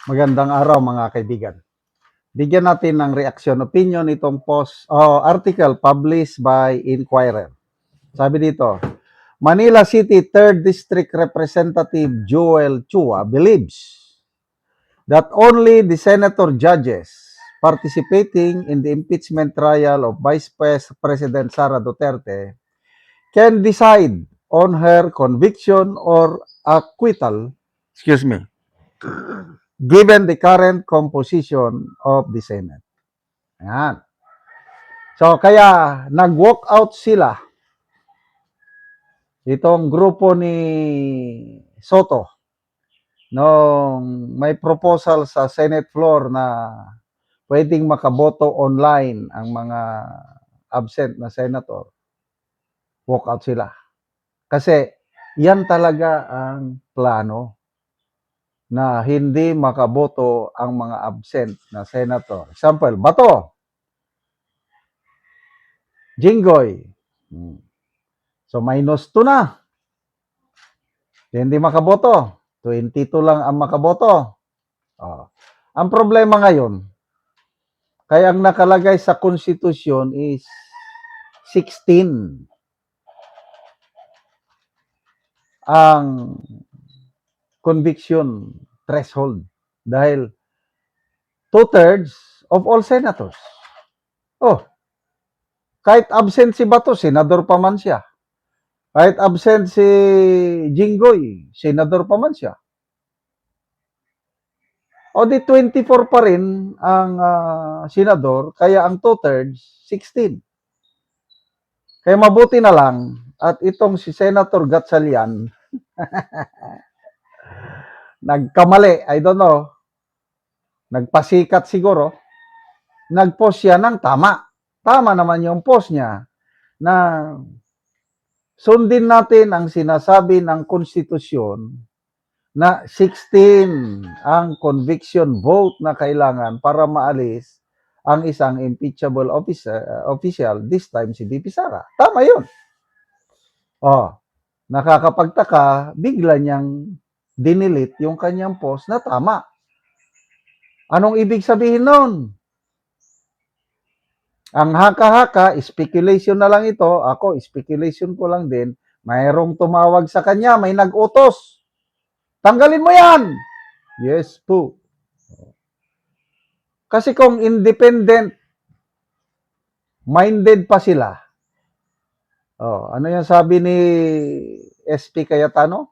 Magandang araw mga kaibigan. Bigyan natin ng reaction opinion itong article published by Inquirer. Sabi dito, Manila City 3rd District Representative Joel Chua believes that only the senator judges participating in the impeachment trial of Vice President Sara Duterte can decide on her conviction or acquittal, given the current composition of the Senate. Ayan. So, kaya nag-walk out sila, itong grupo ni Soto, nung may proposal sa Senate floor na pwedeng makaboto online ang mga absent na senator. Walk out sila. Kasi yan talaga ang plano na hindi makaboto ang mga absent na senator. Example, Bato, Jinggoy. So minus 2 na. Hindi makaboto. 22 lang ang makaboto. Ang problema ngayon, kaya ang nakalagay sa konstitusyon is 16 ang conviction threshold dahil 2/3 of all senators. Kahit absent si Bato, senador pa man siya. Kahit absent si Jinggoy, senador pa man siya. O di 24 pa rin ang senador, kaya ang 2/3, 16. Kaya mabuti na lang, at itong si Senator Gatchalian, nagkamali, I don't know, nagpasikat siguro, nag-post siya ng tama. Tama naman yung post niya na sundin natin ang sinasabi ng konstitusyon na 16 ang conviction vote na kailangan para maalis ang isang impeachable official, this time si VP Sara. Tama yun. Nakakapagtaka, bigla niyang dinilit yung kanyang post na tama. Anong ibig sabihin nun? Ang haka-haka, speculation na lang ito. Ako, speculation ko lang din. Mayroong tumawag sa kanya, may nag-utos. Tanggalin mo yan! Yes po. Kasi kung independent minded pa sila, ano yung sabi ni SP Cayetano?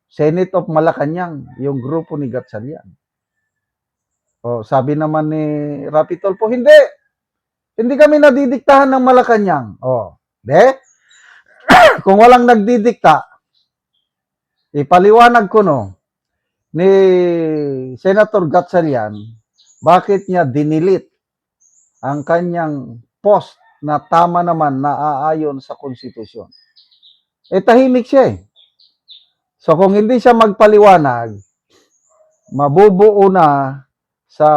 Senate of Malacanang, yung grupo ni Gatchalian. Sabi naman ni Rapi Tulfo, hindi kami nadidiktahan ng Malacanang. Kung walang nagdidikta, ipaliwanag ko ni Senator Gatchalian, bakit niya dinilit ang kanyang post na tama naman na aayon sa konstitusyon. Tahimik siya . So kung hindi siya magpaliwanag, mabubuo na sa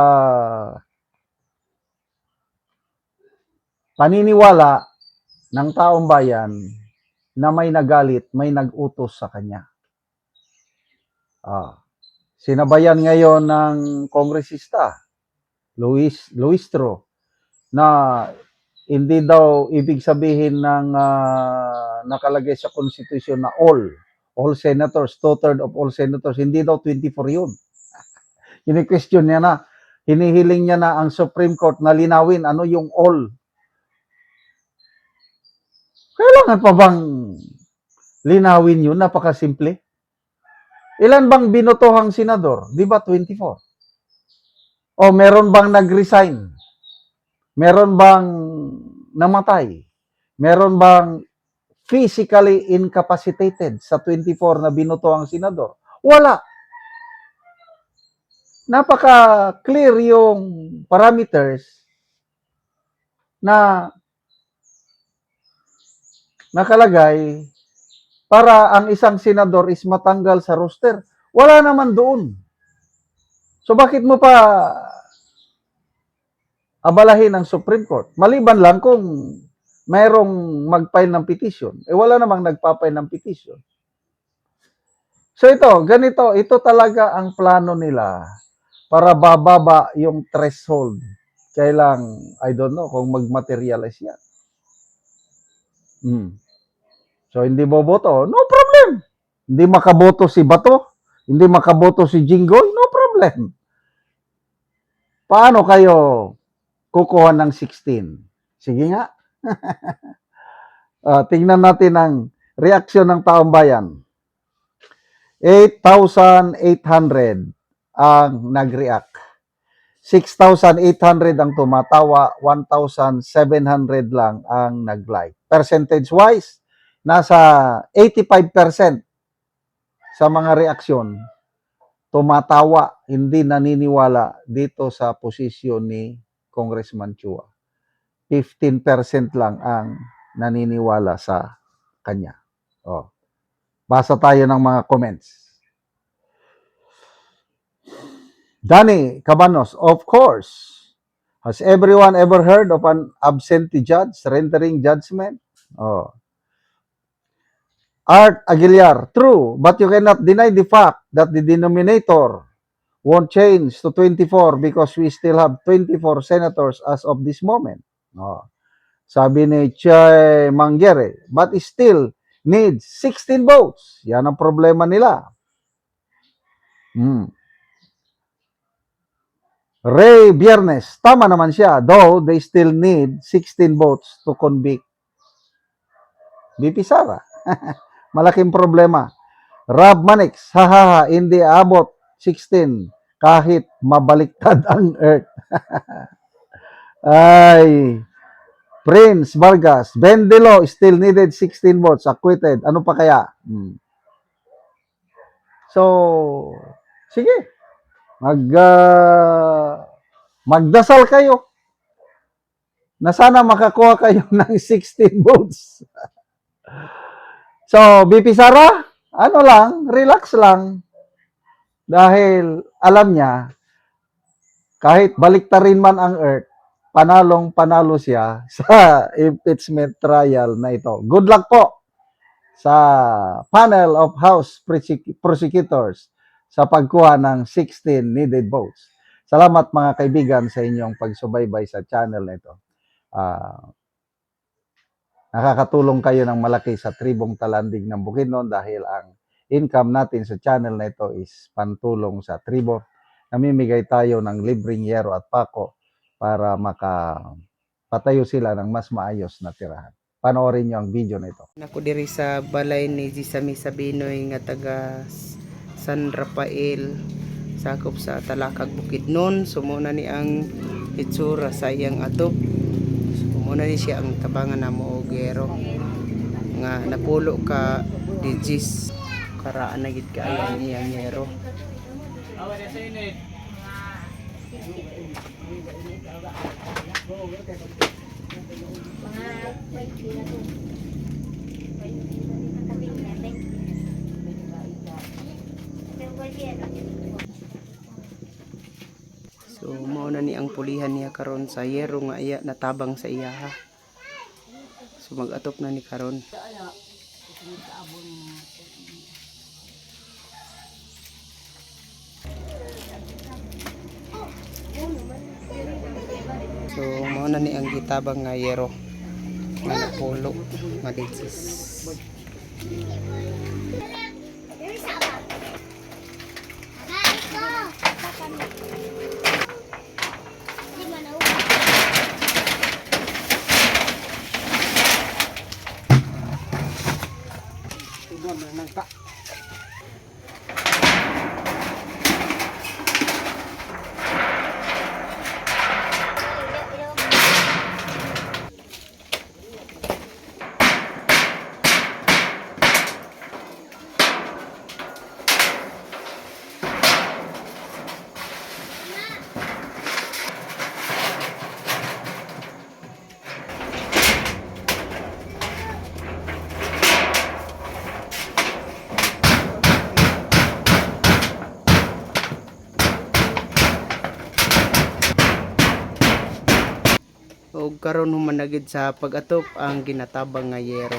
paniniwala ng taong bayan na may nagalit, may nag-utos sa kanya. Sinabayan ngayon ng kongresista, Luistro, na hindi daw ibig sabihin ng nakalagay sa konstitusyon na all senators, 2/3 of all senators, hindi daw 24 yun. Ini-question niya na, hinihiling niya na ang Supreme Court na linawin ano yung all. Kailangan pa bang linawin yun? Napakasimple. Ilan bang binotohang senador? Di ba 24? Meron bang nag-resign? Meron bang namatay? Meron bang physically incapacitated sa 24 na binotohang senador? Wala. Napaka-clear yung parameters na nakalagay para ang isang senador is matanggal sa roster. Wala naman doon. So bakit mo pa abalahin ang Supreme Court? Maliban lang kung mayroong mag-file ng petition. Wala namang nagpa-file ng petition. So ito, ganito, ito talaga ang plano nila para bababa yung threshold. Kailang, I don't know kung mag-materialize yan. So, hindi boboto, no problem. Hindi makaboto si Bato, hindi makaboto si Jinggoy, no problem. Paano kayo kukuha ng 16? Sige nga. Tingnan natin ang reaksyon ng taong bayan. 8,800 ang nag-react. 6,800 ang tumatawa, 1,700 lang ang nag-like. Percentage-wise, nasa 85% sa mga reaksyon, tumatawa, hindi naniniwala dito sa posisyon ni Congressman Chua. 15% lang ang naniniwala sa kanya. Basa tayo ng mga comments. Danny Cabanos, of course. Has everyone ever heard of an absentee judge rendering judgment? Art Aguilar, true, but you cannot deny the fact that the denominator won't change to 24 because we still have 24 senators as of this moment. Sabi ni Che Mangiere, but it still needs 16 votes. Yan ang problema nila. Ray Biernes, tama naman siya, though they still need 16 votes to convict BP Sara. Malaking problema. Rob Manix, hahaha, hindi abot 16 kahit mabaliktad ang earth. Ay, Prince Vargas, Bendelo still needed 16 votes, acquitted. Ano pa kaya? So, sige. Magdasal kayo na sana makakuha kayo ng 16 votes. So, BP Sara, ano lang, relax lang. Dahil alam niya, kahit baliktarin man ang earth, panalong-panalo siya sa impeachment trial na ito. Good luck po sa panel of House prosecutors sa pagkuha ng 16 needed votes. Salamat mga kaibigan sa inyong pagsubaybay sa channel na ito. Nakakatulong kayo ng malaki sa tribong talandig ng Bukidnon dahil ang income natin sa channel na ito is pantulong sa tribo. Namimigay tayo ng libreng yero at pako para makapatayo sila ng mas maayos na tirahan. Panoorin nyo ang video na ito. Ako diri sa balay ni Gisami Sabinoy nga taga San Rafael, sakop sa Talakag Bukidnon. Sumuna ni ang itsura sa iyang atop. Sumuna ni siya ang tabangan na mo gero nga napulo ka digis karaan na gid kaayo ang iyang gero. So mao na ni ang pulihan niya karon sa yero nga iya natabang sa iya ha. So mag-atop na ni karon. So mao na ni ang gitabang nga yero nga napulo nga digis. O karon humanagid sa pag-atop ang ginatabang nga yero.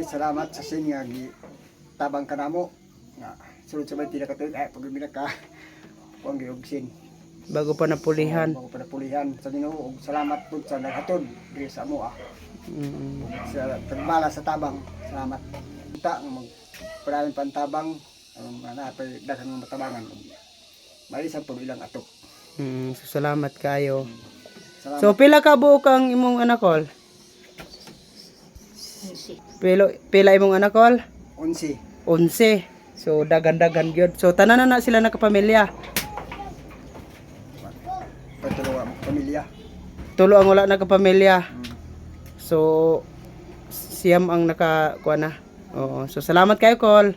Salamat sa sin nga tabang kanamo nga sulod sa may pinakatuig ay pag binaka kuang giugsin. Bago pa napulihan. Bago pa napulihan sa Ginoo ug salamat pud sa naghatod diri sa amo Mm. sa pagbala sa tabang. Salamat. Kita mag paraming pantabang napay daghang mga matabangan. Maisan pud ilang atok. So, salamat kayo. Salamat. So pila ka buok ang imong anak kol? Pila imong anak kol? 11. 11. So dagan-dagan gyud. So tanan na sila nakapamilya. Patuloy ang pamilya. Tulo ang wala nakapamilya. So siyam ang nakakuha na. Oo. So salamat kayo kol.